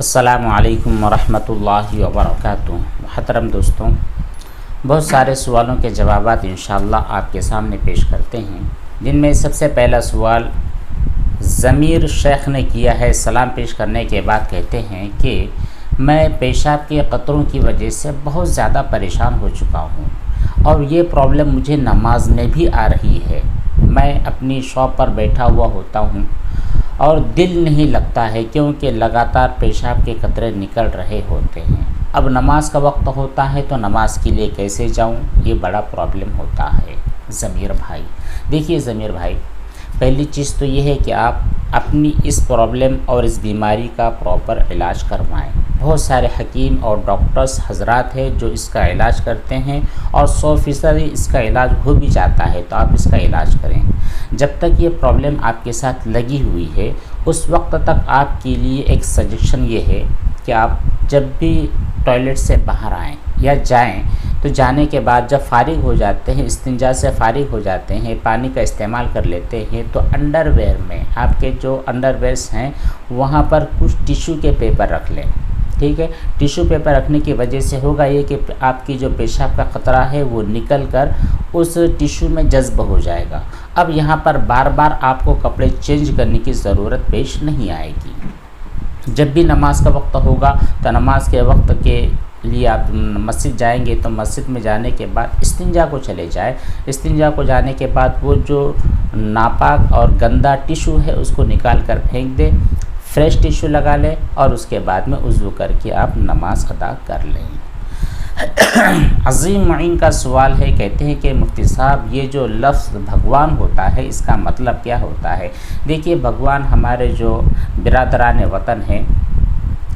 السلام علیکم ورحمۃ اللہ وبرکاتہ۔ محترم دوستوں، بہت سارے سوالوں کے جوابات انشاءاللہ آپ کے سامنے پیش کرتے ہیں، جن میں سب سے پہلا سوال ضمیر شیخ نے کیا ہے۔ سلام پیش کرنے کے بعد کہتے ہیں کہ میں پیشاب کے قطروں کی وجہ سے بہت زیادہ پریشان ہو چکا ہوں اور یہ پرابلم مجھے نماز میں بھی آ رہی ہے۔ میں اپنی شاپ پر بیٹھا ہوا ہوتا ہوں اور دل نہیں لگتا ہے کیونکہ لگاتار پیشاب کے قطرے نکل رہے ہوتے ہیں۔ اب نماز کا وقت ہوتا ہے تو نماز کے لیے کیسے جاؤں؟ یہ بڑا پرابلم ہوتا ہے ضمیر بھائی۔ دیکھیے ضمیر بھائی، پہلی چیز تو یہ ہے کہ آپ اپنی اس پرابلم اور اس بیماری کا پراپر علاج کروائیں۔ بہت سارے حکیم اور ڈاکٹرز حضرات ہیں جو اس کا علاج کرتے ہیں اور 100% اس کا علاج ہو بھی جاتا ہے، تو آپ اس کا علاج کریں۔ جب تک یہ پرابلم آپ کے ساتھ لگی ہوئی ہے اس وقت تک آپ کے لیے ایک سجیشن یہ ہے کہ آپ جب بھی ٹوائلٹ سے باہر آئیں یا جائیں تو جانے کے بعد جب فارغ ہو جاتے ہیں، استنجا سے فارغ ہو جاتے ہیں، پانی کا استعمال کر لیتے ہیں، تو انڈر ویئر میں آپ کے جو انڈر ویئرس ہیں وہاں پر کچھ ٹیشو کے پیپر رکھ لیں۔ ٹھیک ہے، ٹیشو پیپر رکھنے کی وجہ سے ہوگا یہ کہ آپ کی جو پیشاب کا قطرہ ہے وہ نکل کر اس ٹیشو میں جذب ہو جائے گا۔ اب یہاں پر بار بار آپ کو کپڑے چینج کرنے کی ضرورت پیش نہیں آئے گی۔ جب بھی نماز کا وقت ہوگا تو نماز کے وقت کے لیے آپ مسجد جائیں گے تو مسجد میں جانے کے بعد استنجا کو چلے جائیں۔ استنجا کو جانے کے بعد وہ جو ناپاک اور گندا ٹیشو ہے اس کو نکال کر پھینک دیں، فریش ٹیشو لگا لیں اور اس کے بعد میں وضو کر کے آپ نماز ادا کر لیں۔ عظیم معین کا سوال ہے، کہتے ہیں کہ مفتی صاحب یہ جو لفظ بھگوان ہوتا ہے اس کا مطلب کیا ہوتا ہے؟ دیکھیے، بھگوان ہمارے جو برادران وطن ہیں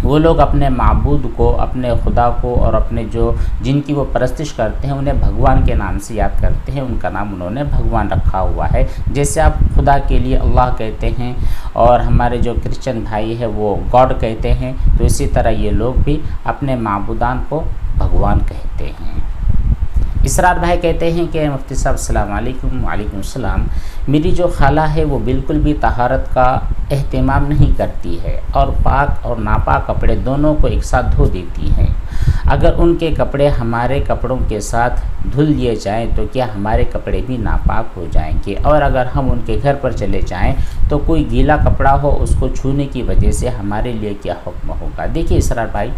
وہ لوگ اپنے معبود کو، اپنے خدا کو اور اپنے جو جن کی وہ پرستش کرتے ہیں انہیں بھگوان کے نام سے یاد کرتے ہیں، ان کا نام انہوں نے بھگوان رکھا ہوا ہے۔ جیسے آپ خدا کے لیے اللہ کہتے ہیں اور ہمارے جو کرسچن بھائی ہیں وہ گاڈ کہتے ہیں، تو اسی طرح یہ لوگ بھی اپنے معبودان کو بھگوان کہتے ہیں۔ اسرار بھائی کہتے ہیں کہ مفتی صاحب السلام علیکم۔ وعلیکم السلام۔ میری جو خالہ ہے وہ بالکل بھی طہارت کا اہتمام نہیں کرتی ہے اور پاک اور ناپاک کپڑے دونوں کو ایک ساتھ دھو دیتی ہیں۔ اگر ان کے کپڑے ہمارے کپڑوں کے ساتھ دھل دیے جائیں تو کیا ہمارے کپڑے بھی ناپاک ہو جائیں گے؟ اور اگر ہم ان کے گھر پر چلے جائیں تو کوئی گیلا کپڑا ہو اس کو چھونے کی وجہ سے ہمارے لیے کیا حکم ہوگا؟ دیکھیے اسرار بھائی،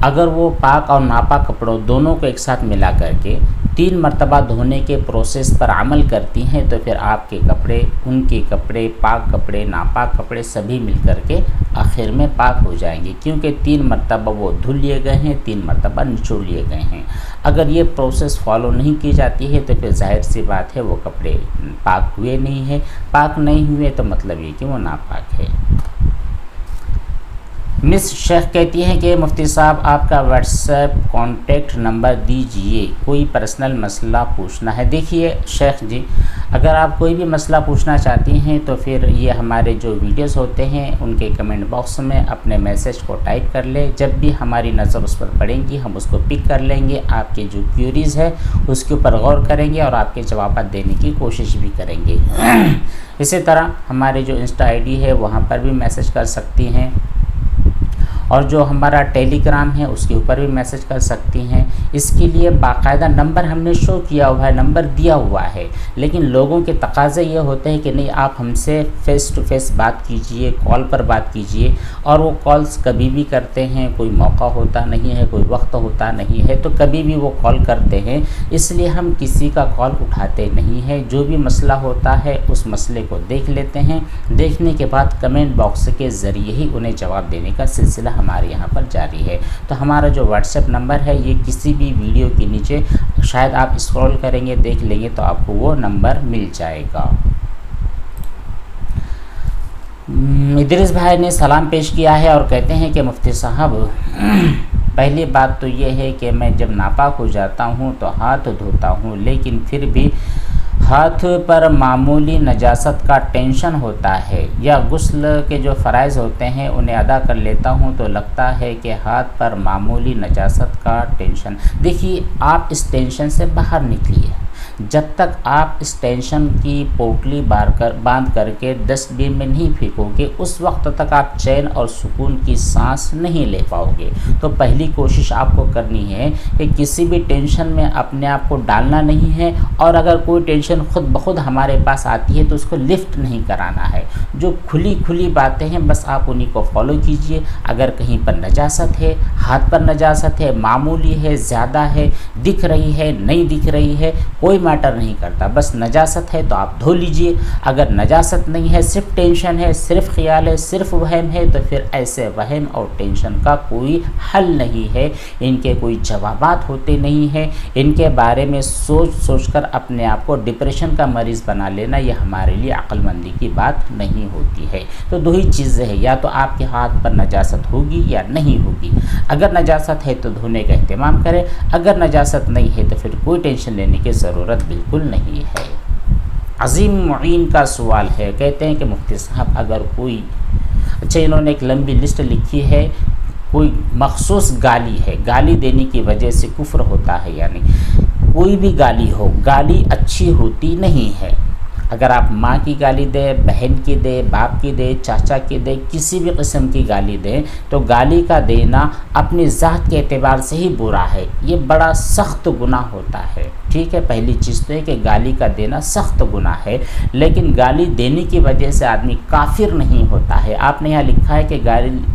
اگر وہ پاک اور ناپاک کپڑوں دونوں کو ایک ساتھ ملا کر کے 3 مرتبہ دھونے کے پروسیس پر عمل کرتی ہیں تو پھر آپ کے کپڑے، ان کے کپڑے، پاک کپڑے، ناپاک کپڑے سبھی مل کر کے آخر میں پاک ہو جائیں گے، کیونکہ 3 مرتبہ وہ دھل لیے گئے ہیں، 3 مرتبہ نچوڑ لیے گئے ہیں۔ اگر یہ پروسیس فالو نہیں کی جاتی ہے تو پھر ظاہر سی بات ہے وہ کپڑے پاک ہوئے نہیں ہیں۔ پاک نہیں ہوئے تو مطلب یہ کہ وہ ناپاک ہے۔ مس شیخ کہتی ہیں کہ مفتی صاحب آپ کا واٹس ایپ کانٹیکٹ نمبر دیجئے، کوئی پرسنل مسئلہ پوچھنا ہے۔ دیکھیے شیخ جی، اگر آپ کوئی بھی مسئلہ پوچھنا چاہتی ہیں تو پھر یہ ہمارے جو ویڈیوز ہوتے ہیں ان کے کمنٹ باکس میں اپنے میسیج کو ٹائپ کر لیں، جب بھی ہماری نظر اس پر پڑیں گی ہم اس کو پک کر لیں گے، آپ کے جو کیوریز ہے اس کے اوپر غور کریں گے اور آپ کے جوابات دینے کی کوشش بھی کریں گے۔ اسی طرح ہمارے جو انسٹا آئی ڈی ہے وہاں پر بھی میسیج کر سکتی ہیں، اور جو ہمارا ٹیلی گرام ہے اس کے اوپر بھی میسیج کر سکتی ہیں۔ اس کے لیے باقاعدہ نمبر ہم نے شو کیا ہوا ہے، نمبر دیا ہوا ہے، لیکن لوگوں کے تقاضے یہ ہوتے ہیں کہ نہیں آپ ہم سے فیس ٹو فیس بات کیجئے، کال پر بات کیجئے، اور وہ کالز کبھی بھی کرتے ہیں، کوئی موقع ہوتا نہیں ہے، کوئی وقت ہوتا نہیں ہے تو کبھی بھی وہ کال کرتے ہیں، اس لیے ہم کسی کا کال اٹھاتے نہیں ہیں۔ جو بھی مسئلہ ہوتا ہے اس مسئلے کو دیکھ لیتے ہیں، دیکھنے کے بعد کمنٹ باکس کے ذریعے ہی انہیں جواب دینے کا سلسلہ ہمارے یہاں پر جاری ہے۔ تو ہمارا جو واٹس ایپ نمبر ہے یہ کسی بھی ویڈیو کے نیچے شاید آپ اسکرول کریں گے، دیکھ لیں گے تو آپ کو وہ نمبر مل جائے گا۔ ادریس بھائی نے سلام پیش کیا ہے اور کہتے ہیں کہ مفتی صاحب پہلی بات تو یہ ہے کہ میں جب ناپاک ہو جاتا ہوں تو ہاتھ دھوتا ہوں، لیکن پھر بھی ہاتھ پر معمولی نجاست کا ٹینشن ہوتا ہے، یا غسل کے جو فرائض ہوتے ہیں انہیں ادا کر لیتا ہوں تو لگتا ہے کہ ہاتھ پر معمولی نجاست کا ٹینشن۔ دیکھیے آپ اس ٹینشن سے باہر نکلیے۔ جب تک آپ اس ٹینشن کی پوٹلی باندھ کر کے ڈسٹ بین میں نہیں پھینکو گے اس وقت تک آپ چین اور سکون کی سانس نہیں لے پاؤ گے۔ تو پہلی کوشش آپ کو کرنی ہے کہ کسی بھی ٹینشن میں اپنے آپ کو ڈالنا نہیں ہے، اور اگر کوئی ٹینشن خود بخود ہمارے پاس آتی ہے تو اس کو لفٹ نہیں کرانا ہے۔ جو کھلی باتیں ہیں بس آپ انہی کو فالو کیجئے۔ اگر کہیں پر نجاست ہے، ہاتھ پر نجاست ہے، معمولی ہے، زیادہ ہے، دکھ رہی ہے، نہیں دکھ رہی ہے، کوئی میٹر نہیں کرتا، بس نجاست ہے تو آپ دھو لیجئے۔ اگر نجاست نہیں ہے، صرف ٹینشن ہے، صرف خیال ہے، صرف وہم ہے، تو پھر ایسے وہم اور ٹینشن کا کوئی حل نہیں ہے، ان کے کوئی جوابات ہوتے نہیں ہیں۔ ان کے بارے میں سوچ کر اپنے آپ کو ڈپریشن کا مریض بنا لینا یہ ہمارے لیے عقل مندی کی بات نہیں ہوتی ہے۔ تو دو ہی چیزیں ہیں، یا تو آپ کے ہاتھ پر نجاست ہوگی یا نہیں ہوگی۔ اگر نجاست ہے تو دھونے کا اہتمام کریں، اگر نجاست نہیں ہے تو پھر کوئی ٹینشن لینے کی ضرورت بالکل نہیں ہے۔ عظیم معین کا سوال ہے، کہتے ہیں کہ مفتی صاحب اگر کوئی انہوں نے ایک لمبی لسٹ لکھی ہے، کوئی مخصوص گالی ہے، گالی دینے کی وجہ سے کفر ہوتا ہے، یعنی کوئی بھی گالی ہو، گالی اچھی ہوتی نہیں ہے۔ اگر آپ ماں کی گالی دیں، بہن کی دیں، باپ کی دیں، چاچا کی دیں، کسی بھی قسم کی گالی دیں تو گالی کا دینا اپنی ذات کے اعتبار سے ہی برا ہے، یہ بڑا سخت گناہ ہوتا ہے۔ ٹھیک ہے، پہلی چیز تو ہے کہ گالی کا دینا سخت گناہ ہے، لیکن گالی دینے کی وجہ سے آدمی کافر نہیں ہوتا ہے۔ آپ نے یہاں لکھا ہے کہ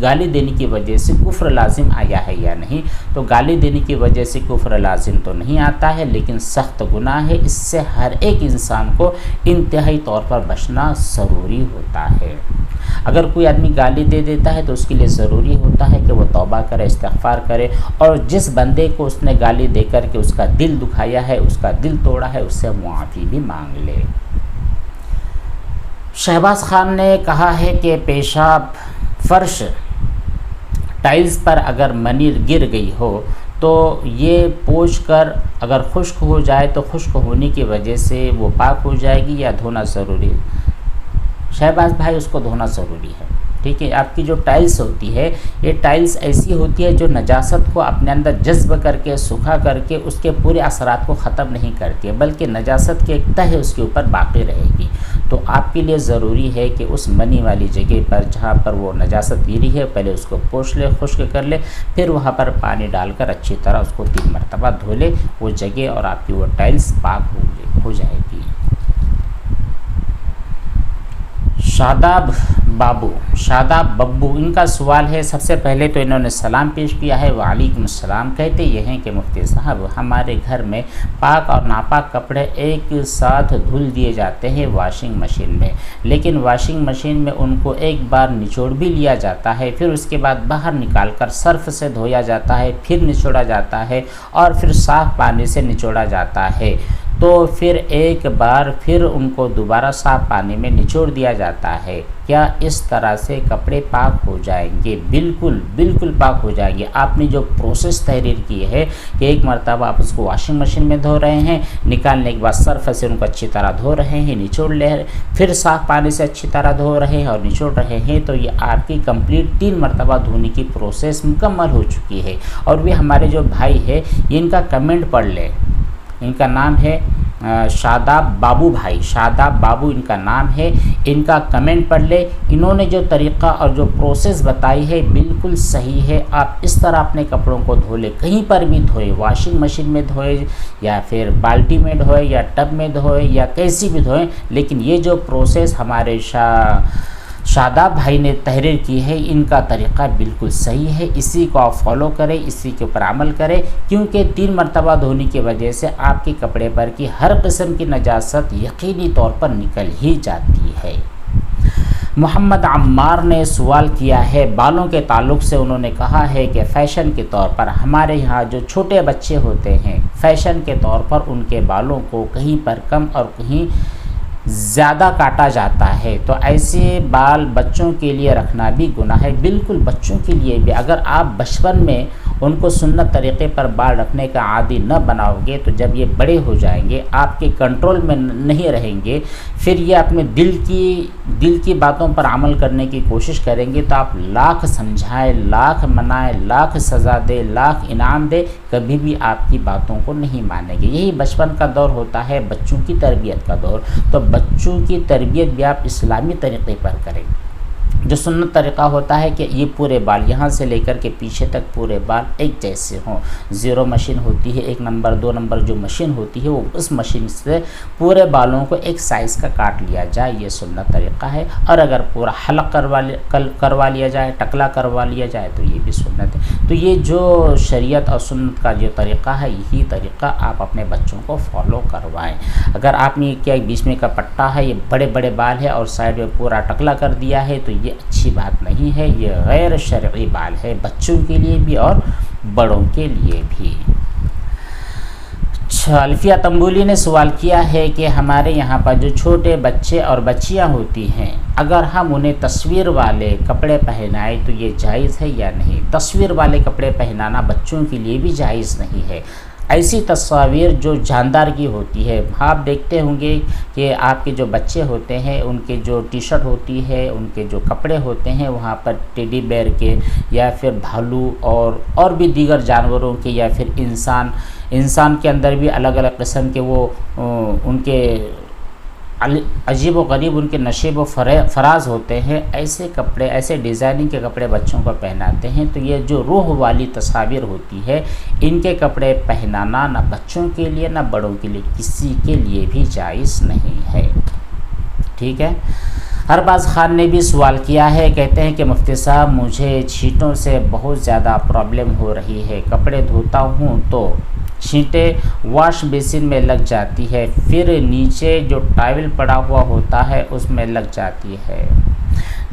گالی دینے کی وجہ سے کفر لازم آیا ہے یا نہیں، تو گالی دینے کی وجہ سے کفر لازم تو نہیں آتا ہے، لیکن سخت گناہ ہے، اس سے ہر ایک انسان کو انتہائی طور پر بچنا ضروری ہوتا ہے۔ اگر کوئی آدمی گالی دے دیتا ہے تو اس کے لیے ضروری ہوتا ہے کہ وہ توبہ کرے، استغفار کرے، اور جس بندے کو اس نے گالی دے کر کے اس کا دل دکھایا ہے، اس کا دل توڑا ہے، اس سے معافی بھی مانگ لے۔ شہباز خان نے کہا ہے کہ پیشاب فرش ٹائلز پر اگر منی گر گئی ہو تو یہ پوچھ کر اگر خشک ہو جائے تو خشک ہونے کی وجہ سے وہ پاک ہو جائے گی یا دھونا ضروری ہے؟ شہباز بھائی اس کو دھونا ضروری ہے۔ ٹھیک ہے، آپ کی جو ٹائلز ہوتی ہے یہ ٹائلز ایسی ہوتی ہے جو نجاست کو اپنے اندر جذب کر کے سکھا کر کے اس کے پورے اثرات کو ختم نہیں کرتی ہے، بلکہ نجاست کی ایک تہ اس کے اوپر باقی رہے گی۔ تو آپ کے لیے ضروری ہے کہ اس منی والی جگہ پر جہاں پر وہ نجاست گری ہے پہلے اس کو پوچھ لے، خشک کر لے، پھر وہاں پر پانی ڈال کر اچھی طرح اس کو 3 مرتبہ دھو لے وہ جگہ، اور آپ کی وہ ٹائلز پاک ہو جائے گی۔ شاداب ببو ان کا سوال ہے، سب سے پہلے تو انہوں نے سلام پیش کیا ہے، وعلیکم السلام۔ کہتے یہ ہیں کہ مفتی صاحب ہمارے گھر میں پاک اور ناپاک کپڑے ایک ساتھ دھل دیے جاتے ہیں واشنگ مشین میں، لیکن واشنگ مشین میں ان کو ایک بار نچوڑ بھی لیا جاتا ہے، پھر اس کے بعد باہر نکال کر صرف سے دھویا جاتا ہے، پھر نچوڑا جاتا ہے، اور پھر صاف پانی سے نچوڑا جاتا ہے، تو پھر ایک بار پھر ان کو دوبارہ صاف پانی میں نچوڑ دیا جاتا ہے۔ کیا اس طرح سے کپڑے پاک ہو جائیں گے؟ بالکل پاک ہو جائیں گے۔ آپ نے جو پروسیس تحریر کی ہے کہ ایک مرتبہ آپ اس کو واشنگ مشین میں دھو رہے ہیں، نکالنے کے بعد صرف سے ان کو اچھی طرح دھو رہے ہیں، نچوڑ لے رہے ہیں، پھر صاف پانی سے اچھی طرح دھو رہے ہیں اور نچوڑ رہے ہیں، تو یہ آپ کی کمپلیٹ 3 مرتبہ دھونے کی پروسیس مکمل ہو چکی ہے۔ اور بھی ہمارے جو بھائی ہے ان کا کمنٹ پڑھ لیں، ان کا نام ہے شاداب بابو ان کا نام ہے، ان کا کمنٹ پڑھ لے۔ انہوں نے جو طریقہ اور جو پروسیس بتائی ہے بالکل صحیح ہے۔ آپ اس طرح اپنے کپڑوں کو دھو لیں، کہیں پر بھی دھوئے، واشنگ مشین میں دھوئے یا پھر بالٹی میں دھوئے یا ٹب میں دھوئے یا کیسی بھی دھوئیں، لیکن یہ جو پروسیس ہمارے شاداب بھائی نے تحریر کی ہے ان کا طریقہ بالکل صحیح ہے، اسی کو آپ فالو کریں، اسی کے اوپر عمل کریں، کیونکہ 3 مرتبہ دھونے کی وجہ سے آپ کے کپڑے پر کی ہر قسم کی نجاست یقینی طور پر نکل ہی جاتی ہے۔ محمد عمار نے سوال کیا ہے بالوں کے تعلق سے، انہوں نے کہا ہے کہ فیشن کے طور پر ہمارے یہاں جو چھوٹے بچے ہوتے ہیں فیشن کے طور پر ان کے بالوں کو کہیں پر کم اور کہیں زیادہ کاٹا جاتا ہے، تو ایسے بال بچوں کے لیے رکھنا بھی گناہ ہے۔ بالکل بچوں کے لیے بھی، اگر آپ بچپن میں ان کو سنت طریقے پر بال رکھنے کا عادی نہ بناؤ گے تو جب یہ بڑے ہو جائیں گے آپ کے کنٹرول میں نہیں رہیں گے، پھر یہ اپنے دل کی باتوں پر عمل کرنے کی کوشش کریں گے تو آپ لاکھ سمجھائیں، لاکھ منائیں، لاکھ سزا دے، لاکھ انعام دے، کبھی بھی آپ کی باتوں کو نہیں مانیں گے۔ یہی بچپن کا دور ہوتا ہے، بچوں کی تربیت کا دور، تو بچوں کی تربیت بھی آپ اسلامی طریقے پر کریں۔ جو سنت طریقہ ہوتا ہے کہ یہ پورے بال یہاں سے لے کر کے پیچھے تک پورے بال ایک جیسے ہوں، زیرو مشین ہوتی ہے، 1 نمبر 2 نمبر جو مشین ہوتی ہے وہ اس مشین سے پورے بالوں کو ایک سائز کا کاٹ لیا جائے، یہ سنت طریقہ ہے۔ اور اگر پورا حلق کروا لیا جائے، ٹکلا کروا لیا جائے تو یہ بھی سنت ہے۔ تو یہ جو شریعت اور سنت کا جو طریقہ ہے یہی طریقہ آپ اپنے بچوں کو فالو کروائیں۔ اگر آپ نے کیا بیچ میں کا پٹا ہے، یہ بڑے بڑے بال ہے اور سائڈ میں پورا ٹکلا کر دیا ہے تو یہ اچھی بات نہیں ہے، یہ غیر شرعی بال ہے، بچوں کے لیے بھی اور بڑوں کے لیے بھی۔ الفیہ تنبولی نے سوال کیا ہے کہ ہمارے یہاں پر جو چھوٹے بچے اور بچیاں ہوتی ہیں اگر ہم انہیں تصویر والے کپڑے پہنائیں تو یہ جائز ہے یا نہیں؟ تصویر والے کپڑے پہنانا بچوں کے لیے بھی جائز نہیں ہے۔ ایسی تصاویر جو جاندار کی ہوتی ہے، آپ دیکھتے ہوں گے کہ آپ کے جو بچے ہوتے ہیں ان کے جو ٹی شرٹ ہوتی ہے، ان کے جو کپڑے ہوتے ہیں وہاں پر ٹیڈی بیئر کے یا پھر بھالو اور بھی دیگر جانوروں کے یا پھر انسان کے اندر بھی الگ الگ قسم کے وہ ان کے عجیب و غریب ان کے نشیب و فراز ہوتے ہیں، ایسے کپڑے ایسے ڈیزائننگ کے کپڑے بچوں کو پہناتے ہیں تو یہ جو روح والی تصاویر ہوتی ہے ان کے کپڑے پہنانا نہ بچوں کے لیے نہ بڑوں کے لیے کسی کے لیے بھی جائز نہیں ہے، ٹھیک ہے۔ ارباز خان نے بھی سوال کیا ہے، کہتے ہیں کہ مفتی صاحب مجھے چھینٹوں سے بہت زیادہ پرابلم ہو رہی ہے، کپڑے دھوتا ہوں تو چھینٹیں واش بیسن میں لگ جاتی ہے، پھر نیچے جو ٹاول پڑا ہوا ہوتا ہے اس میں لگ جاتی ہے۔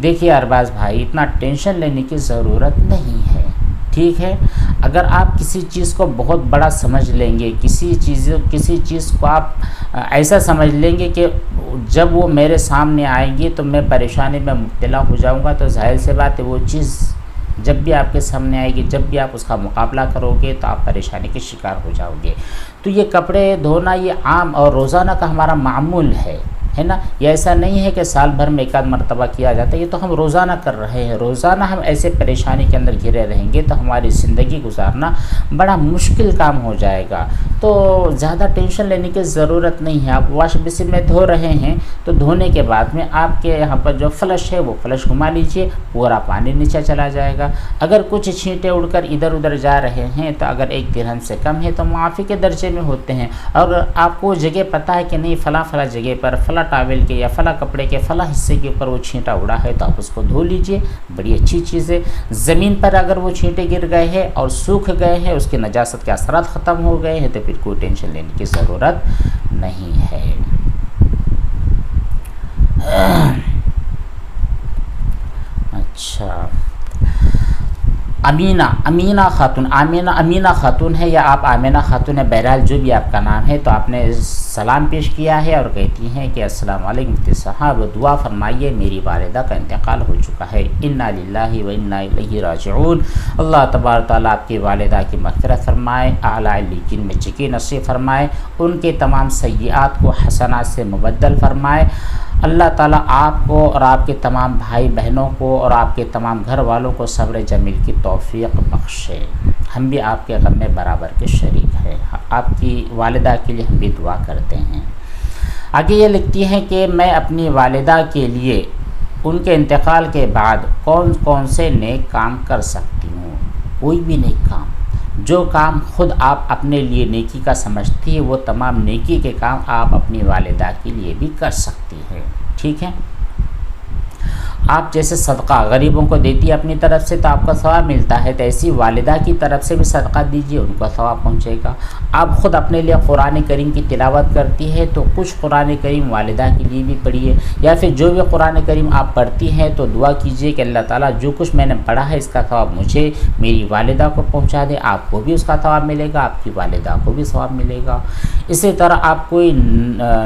دیکھیے ارباز بھائی اتنا ٹینشن لینے کی ضرورت نہیں ہے، ٹھیک ہے۔ اگر آپ کسی چیز کو بہت بڑا سمجھ لیں گے، کسی چیز کو آپ ایسا سمجھ لیں گے کہ جب وہ میرے سامنے آئیں گی تو میں پریشانی میں مبتلا ہو جاؤں گا، تو ظاہر سی بات ہے وہ چیز جب بھی آپ کے سامنے آئے گی، جب بھی آپ اس کا مقابلہ کرو گے تو آپ پریشانی کے شکار ہو جاؤ گے۔ تو یہ کپڑے دھونا یہ عام اور روزانہ کا ہمارا معمول ہے نا، یہ ایسا نہیں ہے کہ سال بھر میں ایک آدھ مرتبہ کیا جاتا ہے، یہ تو ہم روزانہ کر رہے ہیں۔ روزانہ ہم ایسے پریشانی کے اندر گھرے رہیں گے تو ہماری زندگی گزارنا بڑا مشکل کام ہو جائے گا، تو زیادہ ٹینشن لینے کی ضرورت نہیں ہے۔ آپ واش بیسن میں دھو رہے ہیں تو دھونے کے بعد میں آپ کے یہاں پر جو فلش ہے وہ فلش گھما لیجئے، پورا پانی نیچے چلا جائے گا۔ اگر کچھ چھینٹے اڑ کر ادھر ادھر جا رہے ہیں تو اگر 1 درہم سے کم ہے تو معافی کے درجے میں ہوتے ہیں، اور آپ کو جگہ پتہ ہے کہ نہیں فلاں جگہ پر فلاں ٹاول کے یا فلاں کپڑے کے فلاں حصے کے اوپر وہ چھینٹا اڑا ہے تو آپ اس کو دھو لیجئے، بڑی اچھی چیز ہے۔ زمین پر اگر وہ چھینٹے گر گئے ہیں اور سوکھ گئے ہیں، اس کے نجاست کے اثرات ختم ہو گئے ہیں تو پھر کوئی ٹینشن لینے کی ضرورت نہیں ہے۔ اچھا، امینہ خاتون ہے یا آپ آمینہ خاتون ہے، بہرحال جو بھی آپ کا نام ہے، تو آپ نے سلام پیش کیا ہے اور کہتی ہیں کہ السلام علیکم مفتی صاحب، دعا فرمائیے میری والدہ کا انتقال ہو چکا ہے، انا للہ و انا الیہ راجعون۔ اللہ تبارک تعالیٰ آپ کی والدہ کی مغفرت فرمائے، اعلیٰ علیین میں جگہ نصیب فرمائے، ان کے تمام سیئات کو حسنات سے مبدل فرمائے۔ اللہ تعالیٰ آپ کو اور آپ کے تمام بھائی بہنوں کو اور آپ کے تمام گھر والوں کو صبر جمیل کی توفیق بخشے۔ ہم بھی آپ کے غم میں برابر کے شریک ہیں، آپ کی والدہ کے لیے ہم بھی دعا کرتے ہیں۔ آگے یہ لکھتی ہیں کہ میں اپنی والدہ کے لیے ان کے انتقال کے بعد کون کون سے نیک کام کر سکتی ہوں؟ کوئی بھی نیک کام، جو کام خود آپ اپنے لیے نیکی کا سمجھتی ہے وہ تمام نیکی کے کام آپ اپنی والدہ کے لیے بھی کر سکتی ہیں، ٹھیک ہے۔ آپ جیسے صدقہ غریبوں کو دیتی ہے اپنی طرف سے تو آپ کا ثواب ملتا ہے، تو ایسی والدہ کی طرف سے بھی صدقہ دیجیے، ان کو ثواب پہنچے گا۔ آپ خود اپنے لیے قرآن کریم کی تلاوت کرتی ہے تو کچھ قرآن کریم والدہ کے لیے بھی پڑھیے، یا پھر جو بھی قرآن کریم آپ پڑھتی ہیں تو دعا کیجیے کہ اللہ تعالیٰ جو کچھ میں نے پڑھا ہے اس کا ثواب مجھے میری والدہ کو پہنچا دے، آپ کو بھی اس کا ثواب ملے گا، آپ کی والدہ کو بھی ثواب ملے گا۔ اسی طرح آپ کوئی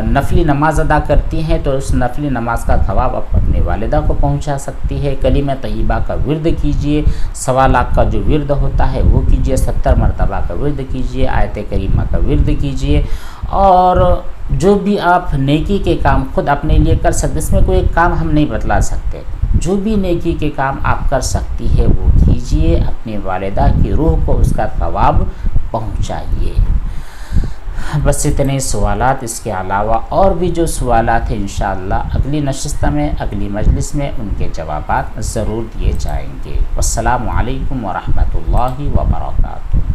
نفلی نماز ادا کرتی ہیں تو اس نفلی نماز کا ثواب آپ اپنی والدہ کو پہنچا سکتی ہے۔ کلمہ طیبہ کا ورد کیجئے، 1.25 لاکھ کا جو ورد ہوتا ہے وہ کیجئے، 70 مرتبہ کا ورد کیجئے، آیت کریمہ کا ورد کیجئے، اور جو بھی آپ نیکی کے کام خود اپنے لیے کر سکتے، اس میں کوئی ایک کام ہم نہیں بتلا سکتے، جو بھی نیکی کے کام آپ کر سکتی ہے وہ کیجئے، اپنی والدہ کی روح کو اس کا ثواب پہنچائیے۔ بس اتنے سوالات، اس کے علاوہ اور بھی جو سوالات ہیں انشاءاللہ اگلی نشست میں، اگلی مجلس میں ان کے جوابات ضرور دیے جائیں گے۔ والسلام علیکم ورحمۃ اللہ وبرکاتہ۔